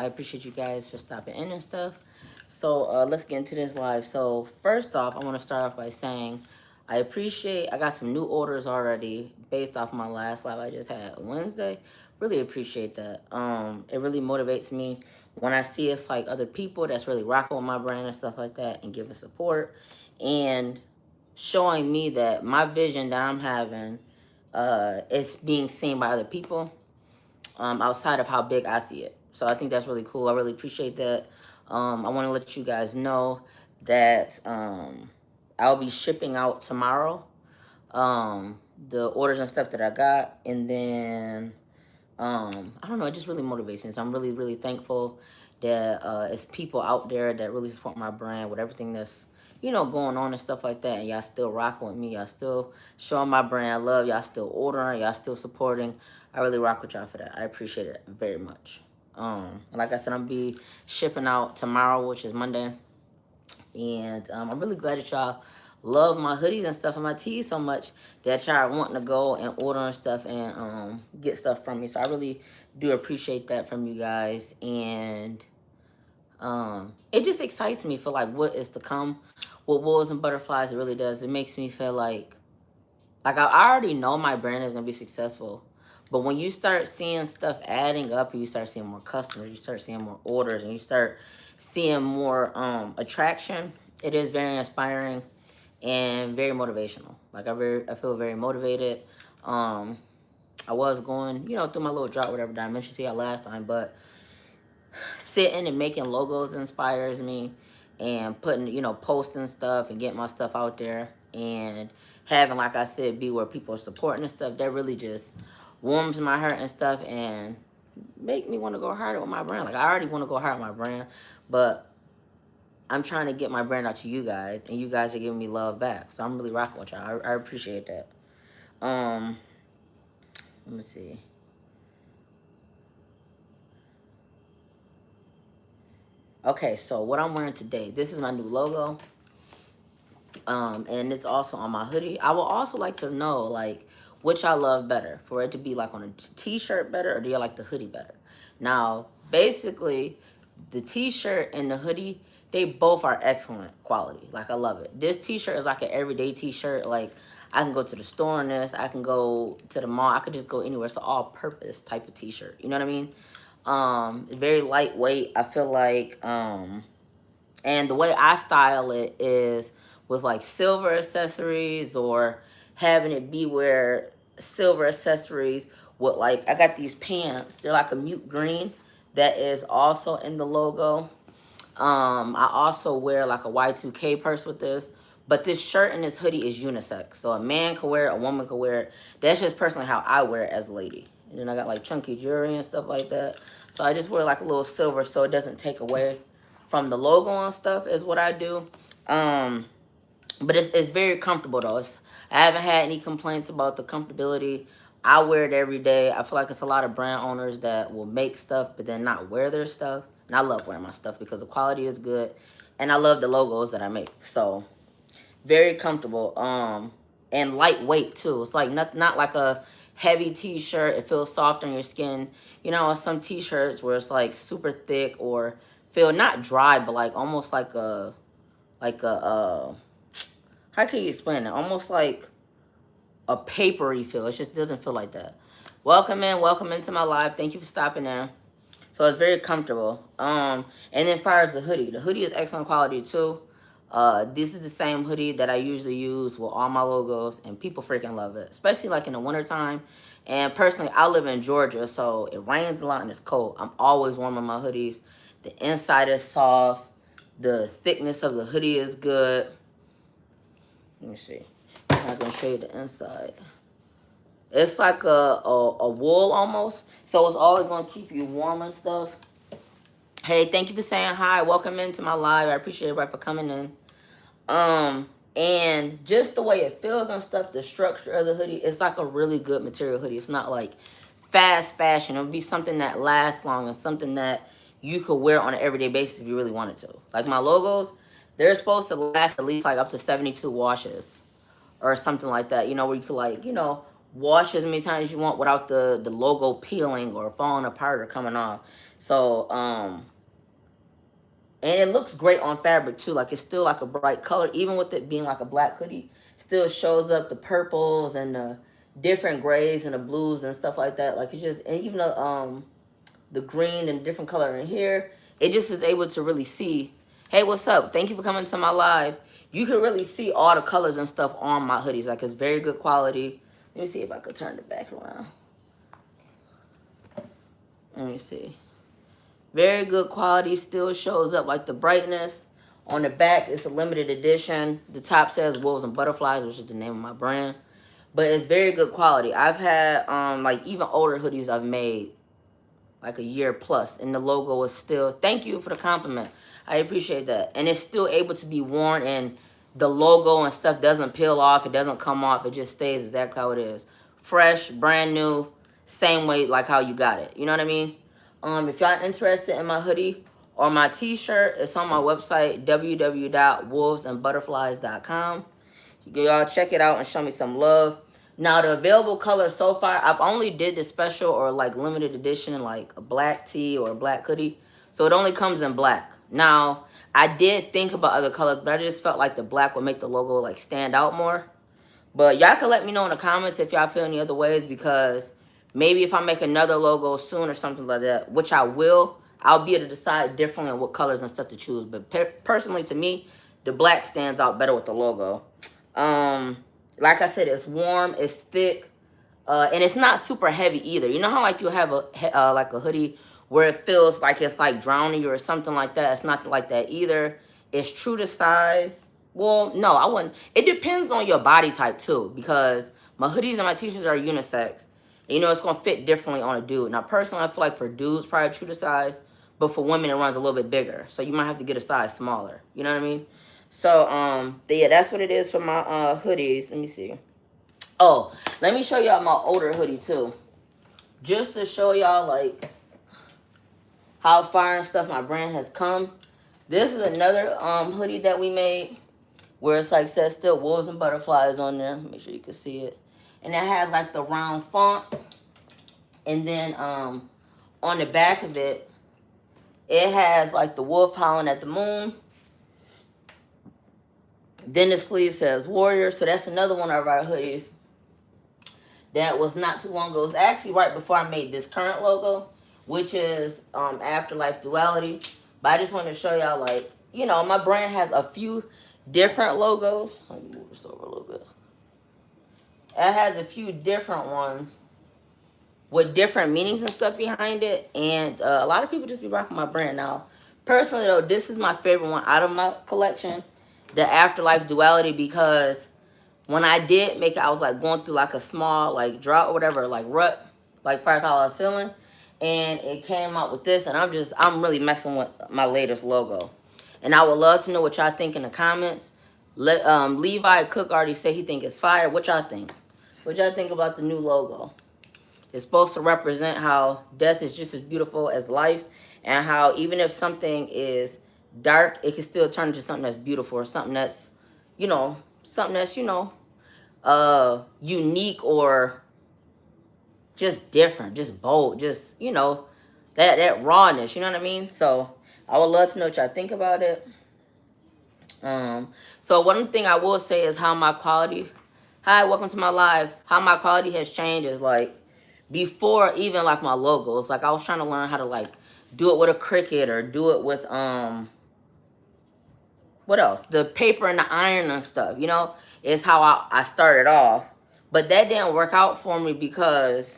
I appreciate you guys for stopping in and stuff. So let's get into this live. So first off, I want to start off by saying I got some new orders already based off my last live I just had Wednesday. Really appreciate that. It really motivates me when I see it's like other people that's really rocking with my brand and stuff like that and giving support and showing me that my vision that I'm having is being seen by other people outside of how big I see it. So I think that's really cool. I really appreciate that. I want to let you guys know that I'll be shipping out tomorrow the orders and stuff that I got. And then, I don't know, it just really motivates me. So I'm really, really thankful that it's people out there that really support my brand with everything that's, going on and stuff like that. And y'all still rocking with me. Y'all still showing my brand love. Y'all still ordering. Y'all still supporting. I really rock with y'all for that. I appreciate it very much. Like I said, I'm be shipping out tomorrow, which is Monday. And I'm really glad that y'all love my hoodies and stuff and my tees so much that y'all are wanting to go and order and stuff and get stuff from me. So I really do appreciate that from you guys. And it just excites me for like what is to come with Wolves and Butterflies. It really does. It makes me feel like I already know my brand is gonna be successful. But when you start seeing stuff adding up and you start seeing more customers, you start seeing more orders, and you start seeing more attraction, it is very inspiring and very motivational. I feel very motivated. I was going, through my little drought, whatever that I mentioned to y'all last time, but sitting and making logos inspires me, and putting, posting stuff and getting my stuff out there and having, like I said, be where people are supporting and stuff, that really just warms my heart and stuff and make me want to go harder with my brand. Like I already want to go hard with my brand, but I'm trying to get my brand out to you guys, and you guys are giving me love back. So I'm really rocking with y'all. I appreciate that. Let me see. Okay, so what I'm wearing today, this is my new logo. And it's also on my hoodie. I would also like to know, like, which I love better, for it to be like on a t-shirt better, or do you like the hoodie better? Now, basically, the t-shirt and the hoodie, they both are excellent quality. Like, I love it. This t-shirt is like an everyday t-shirt. Like, I can go to the store in this. I can go to the mall. I could just go anywhere. It's an all-purpose type of t-shirt. You know what I mean? Very lightweight. I feel like, and the way I style it is with like silver accessories, or having it be where silver accessories with, like, I got these pants. They're like a mute green that is also in the logo. I also wear like a Y2K purse with this. But this shirt and this hoodie is unisex. So a man can wear it, a woman can wear it. That's just personally how I wear it as a lady. And then I got like chunky jewelry and stuff like that. So I just wear like a little silver so it doesn't take away from the logo and stuff is what I do. But it's very comfortable though. I haven't had any complaints about the comfortability. I wear it every day. I feel like it's a lot of brand owners that will make stuff but then not wear their stuff. And I love wearing my stuff because the quality is good. And I love the logos that I make. So very comfortable. And lightweight too. It's like not like a heavy t-shirt. It feels soft on your skin. Some t-shirts where it's like super thick, or feel not dry, but like almost like a how can you explain it? Almost like a papery feel. It just doesn't feel like that. Welcome into my live. Thank you for stopping in. So it's very comfortable. And then far as the hoodie is excellent quality too. This is the same hoodie that I usually use with all my logos, and people freaking love it, especially like in the wintertime. And personally, I live in Georgia, so it rains a lot and it's cold. I'm always warming my hoodies. The inside is soft. The thickness of the hoodie is good. Let me see. I'm not gonna show you the inside. It's like a wool almost, so it's always gonna keep you warm and stuff. Hey, thank you for saying hi. Welcome into my live. I appreciate everybody for coming in. And just the way it feels and stuff, the structure of the hoodie, it's like a really good material hoodie. It's not like fast fashion. It would be something that lasts long and something that you could wear on an everyday basis if you really wanted to. Like my logos, they're supposed to last at least like up to 72 washes or something like that, where you could like, wash as many times as you want without the logo peeling or falling apart or coming off. So and it looks great on fabric too. Like it's still like a bright color, even with it being like a black hoodie. Still shows up the purples and the different grays and the blues and stuff like that. Like it's just, and even the green and different color in here. It just is able to really see. Hey, what's up? Thank you for coming to my live. You can really see all the colors and stuff on my hoodies. Like it's very good quality. Let me see if I could turn it back around. Let me see. Very good quality, still shows up like the brightness. On the back, it's a limited edition. The top says Wolves and Butterflies, which is the name of my brand. But it's very good quality. I've had like even older hoodies I've made like a year plus, and the logo is still, thank you for the compliment. I appreciate that. And it's still able to be worn, and the logo and stuff doesn't peel off, it doesn't come off, it just stays exactly how it is. Fresh, brand new, same way like how you got it. You know what I mean? If y'all interested in my hoodie or my t-shirt, it's on my website, www.wolvesandbutterflies.com. Y'all check it out and show me some love. Now, the available colors so far, I've only did the special or like limited edition in like a black tee or a black hoodie. So it only comes in black. Now, I did think about other colors, but I just felt like the black would make the logo like stand out more. But y'all can let me know in the comments if y'all feel any other ways, because maybe if I make another logo soon or something like that, which I will, I'll be able to decide differently on what colors and stuff to choose. But personally, to me, the black stands out better with the logo. Like I said, it's warm, it's thick, and it's not super heavy either. You know how like you have a like a hoodie where it feels like it's like drowning you or something like that? It's not like that either. It's true to size. Well, no, I wouldn't. It depends on your body type too, because my hoodies and my t-shirts are unisex. And, you know, it's going to fit differently on a dude. Now, personally, I feel like for dudes, probably true to size, but for women, it runs a little bit bigger. So you might have to get a size smaller. You know what I mean? So, yeah, that's what it is for my hoodies. Let me see. Oh, let me show y'all my older hoodie too. Just to show y'all, like, how far and stuff my brand has come. This is another hoodie that we made, where it's like says still Wolves and Butterflies on there. Make sure you can see it. And it has like the round font. And then on the back of it, it has like the wolf howling at the moon. Then the sleeve says Warrior. So that's another one of our hoodies that was not too long ago. It was actually right before I made this current logo, which is Afterlife Duality. But I just wanted to show y'all, like, you know, my brand has a few different logos. Let me move this over a little bit. It has a few different ones with different meanings and stuff behind it. And a lot of people just be rocking my brand. Now, personally, though, this is my favorite one out of my collection, the Afterlife Duality, because when I did make it, I was like going through like a small like drought or whatever, like rut, like first how I was feeling. And it came out with this, and I'm really messing with my latest logo. And I would love to know what y'all think in the comments. Levi Cook already said he think it's fire. What y'all think? What y'all think about the new logo? It's supposed to represent how death is just as beautiful as life, and how even if something is dark, it can still turn into something that's beautiful, or something that's, you know, unique, or just different, just bold, just, you know, that rawness, you know what I mean? So I would love to know what y'all think about it. So one thing I will say is how my quality, hi, welcome to my live, how my quality has changed is like, before even like my logos, like I was trying to learn how to like do it with a Cricut, or do it with, what else? The paper and the iron and stuff, you know, is how I started off. But that didn't work out for me because,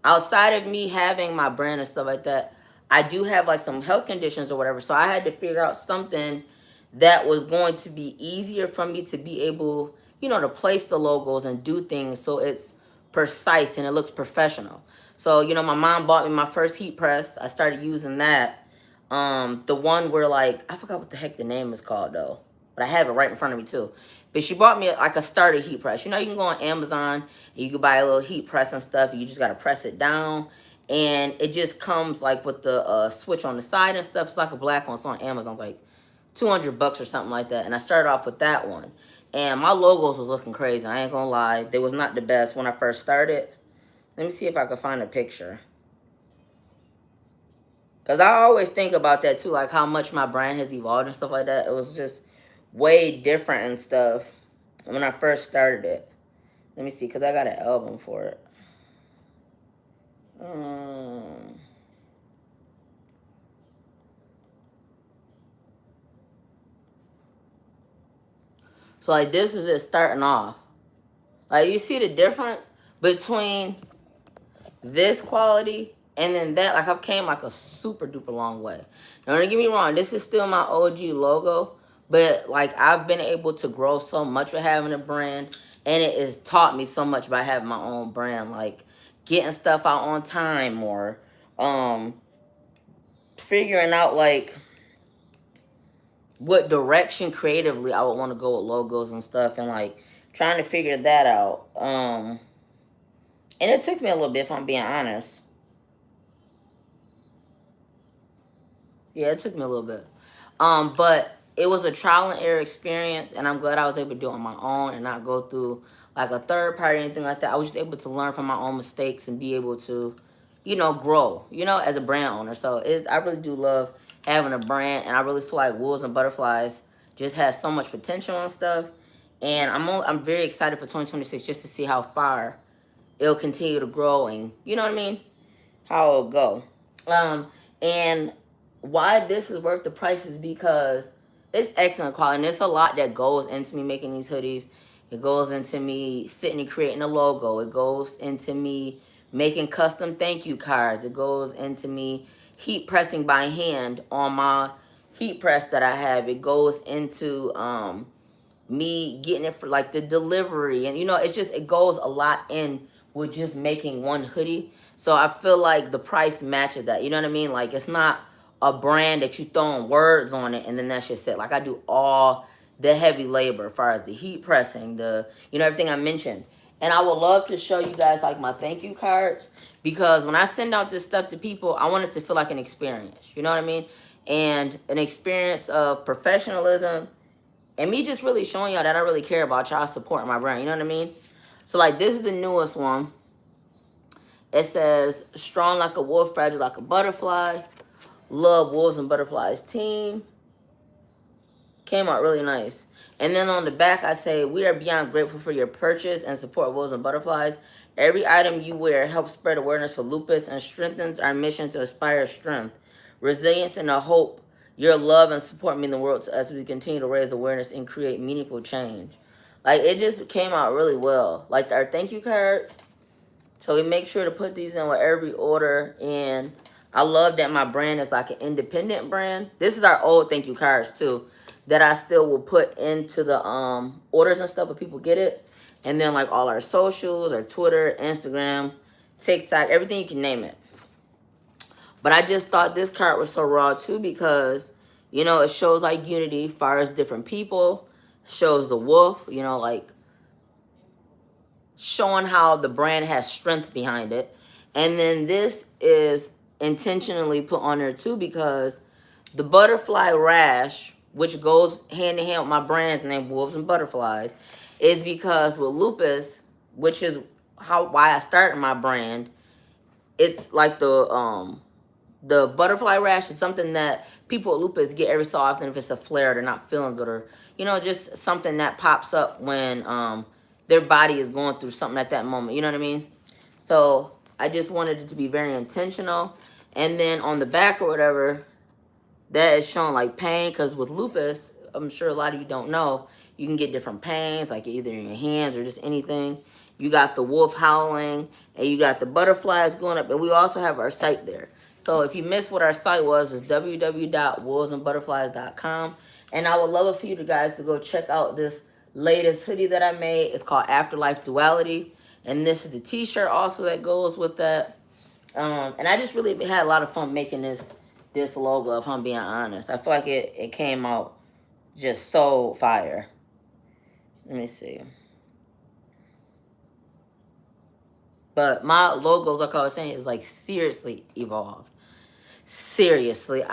outside of me having my brand and stuff like that, I do have like some health conditions or whatever. So I had to figure out something that was going to be easier for me to be able, you know, to place the logos and do things so it's precise and it looks professional. So, you know, my mom bought me my first heat press. I started using that. The one where like, I forgot what the heck the name is called though, but I have it right in front of me too. But she bought me like a starter heat press. You know, you can go on Amazon and you can buy a little heat press and stuff. And you just got to press it down. And it just comes like with the switch on the side and stuff. It's like a black one. It's on Amazon, like $200 or something like that. And I started off with that one. And my logos was looking crazy. I ain't gonna lie. They was not the best when I first started. Let me see if I can find a picture. Because I always think about that too, like how much my brand has evolved and stuff like that. It was just way different and stuff when I first started it. Let me see, because I got an album for it. So like this is it starting off. Like you see the difference between this quality and then that. Like I've came like a super duper long way. Now don't get me wrong, this is still my OG logo, but like I've been able to grow so much with having a brand, and it has taught me so much by having my own brand, like getting stuff out on time, or figuring out like what direction creatively I would want to go with logos and stuff, and like trying to figure that out. And it took me a little bit, if I'm being honest. Yeah, it took me a little bit. But it was a trial and error experience, and I'm glad I was able to do it on my own and not go through like a third party or anything like that. I was just able to learn from my own mistakes and be able to, grow, as a brand owner. So I really do love having a brand, and I really feel like Wolves and Butterflies just has so much potential and stuff. And I'm very excited for 2026 just to see how far it'll continue to grow, and you know what I mean, how it'll go. And why this is worth the price is because it's excellent quality. And there's a lot that goes into me making these hoodies. It goes into me sitting and creating a logo. It goes into me making custom thank you cards. It goes into me heat pressing by hand on my heat press that I have. It goes into me getting it for like the delivery, and it goes a lot in with just making one hoodie. So I feel like the price matches that. You know what I mean? Like it's not a brand that you throwing words on it and then that's just it. Like I do all the heavy labor as far as the heat pressing, the everything I mentioned. And I would love to show you guys like my thank you cards, because when I send out this stuff to people, I want it to feel like an experience. You know what I mean? And an experience of professionalism, and me just really showing y'all that I really care about y'all supporting my brand. You know what I mean? So like this is the newest one. It says, strong like a wolf, fragile like a butterfly. Love Wolves and Butterflies team. Came out really nice. And then on the back I say, we are beyond grateful for your purchase and support Wolves and Butterflies. Every item you wear helps spread awareness for lupus and strengthens our mission to inspire strength, resilience, and a hope. Your love and support mean the world to us as we continue to raise awareness and create meaningful change. Like, it just came out really well. Like, our thank you cards. So we make sure to put these in with every order. And I love that my brand is like an independent brand. This is our old thank you cards, too, that I still will put into the orders and stuff if people get it. And then, like, all our socials, our Twitter, Instagram, TikTok, everything you can name it. But I just thought this card was so raw, too, because, it shows, like, unity as far as different people. Shows the wolf, like, showing how the brand has strength behind it. And then this is intentionally put on there, too, because the butterfly rash, which goes hand in hand with my brand's name, Wolves and Butterflies, is because with lupus, which is why I started my brand, it's like the butterfly rash is something that people with lupus get every so often if it's a flare, they're not feeling good, or, just something that pops up when their body is going through something at that moment. You know what I mean? So I just wanted it to be very intentional. And then on the back or whatever, that is showing like pain, because with lupus, I'm sure a lot of you don't know, you can get different pains, like either in your hands or just anything. You got the wolf howling, and you got the butterflies going up, and we also have our site there. So if you missed what our site was, it's www.wolvesandbutterflies.com. And I would love for you guys to go check out this latest hoodie that I made. It's called Afterlife Duality. And this is the t-shirt also that goes with that. And I just really had a lot of fun making this logo, if I'm being honest. I feel like it came out just so fire. Let me see. But my logos, like I was saying, is like seriously evolved. Seriously.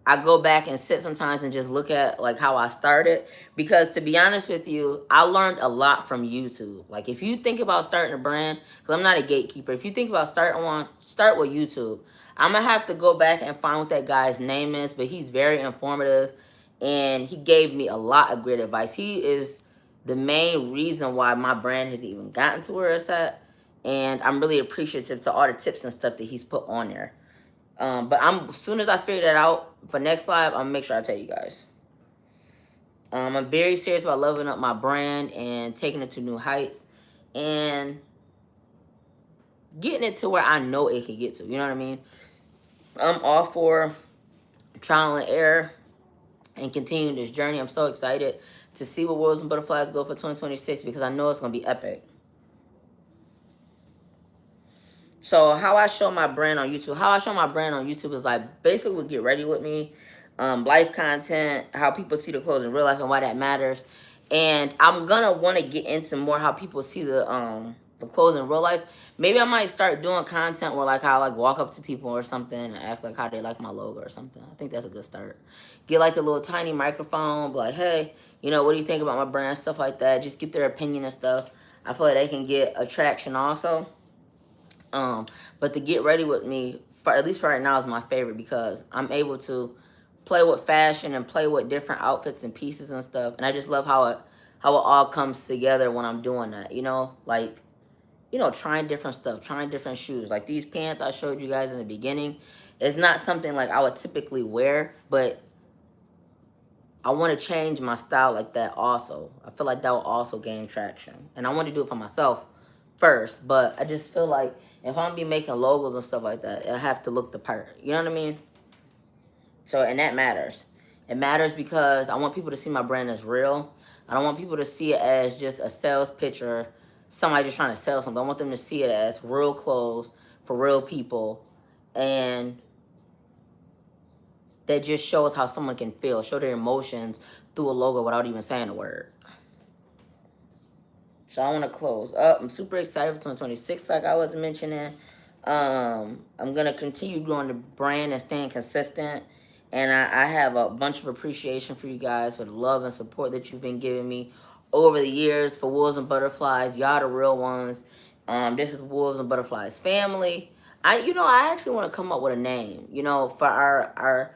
I go back and sit sometimes and just look at like how I started, because to be honest with you, I learned a lot from YouTube. Like if you think about starting a brand, because I'm not a gatekeeper, if you think about starting one, start with YouTube. I'm gonna have to go back and find what that guy's name is, but he's very informative and he gave me a lot of great advice. He is the main reason why my brand has even gotten to where it's at, and I'm really appreciative to all the tips and stuff that he's put on there. But as soon as I figure that out for next live, I'm gonna make sure I tell you guys. I'm very serious about leveling up my brand and taking it to new heights and getting it to where I know it can get to. You know what I mean? I'm all for trial and error and continuing this journey. I'm so excited to see what Wheels and Butterflies go for 2026 because I know it's gonna be epic. So how I show my brand on YouTube, is like basically what Get Ready With Me, life content, how people see the clothes in real life and why that matters. And I'm gonna want to get into more how people see the clothes in real life. Maybe I might start doing content where like how I like walk up to people or something and ask like how they like my logo or something. I think that's a good start. Get like a little tiny microphone, be like, hey, you know, what do you think about my brand, stuff like that. Just get their opinion and stuff. I feel like they can get attraction also. But to Get Ready With Me, for at least for right now, is my favorite because I'm able to play with fashion and play with different outfits and pieces and stuff. And I just love how it all comes together when I'm doing that. You know, like, you know, trying different stuff, trying different shoes. Like these pants I showed you guys in the beginning, it's not something like I would typically wear, but I want to change my style like that also. I feel like that will also gain traction. And I want to do it for myself first, but I just feel like if I'm be making logos and stuff like that, I have to look the part. You know what I mean? So, and that matters. It matters because I want people to see my brand as real. I don't want people to see it as just a sales pitch or somebody just trying to sell something. I want them to see it as real clothes for real people, and that just shows how someone can feel, show their emotions through a logo without even saying a word. So I want to close up. I'm super excited for 2026, like I was mentioning. I'm going to continue growing the brand and staying consistent. And I have a bunch of appreciation for you guys for the love and support that you've been giving me over the years for Wolves and Butterflies. Y'all the real ones. This is Wolves and Butterflies family. I actually want to come up with a name, for our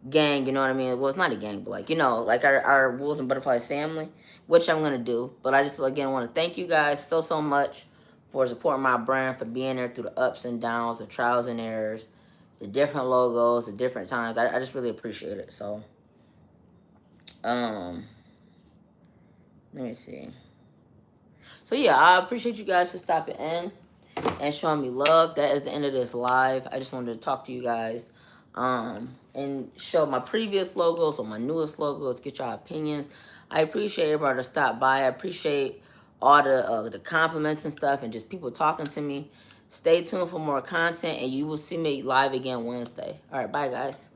gang, you know what I mean? Well, it's not a gang, but like, like our Wolves and Butterflies family, which I'm going to do. But I just, again, want to thank you guys so much for supporting my brand, for being there through the ups and downs, the trials and errors, the different logos, the different times. I just really appreciate it. So, let me see. So, yeah, I appreciate you guys for stopping in and showing me love. That is the end of this live. I just wanted to talk to you guys and show my previous logos or my newest logos, get y'all opinions. I appreciate everybody to stop by. I appreciate all the compliments and stuff and just people talking to me. Stay tuned for more content, and you will see me live again Wednesday. All right, bye, guys.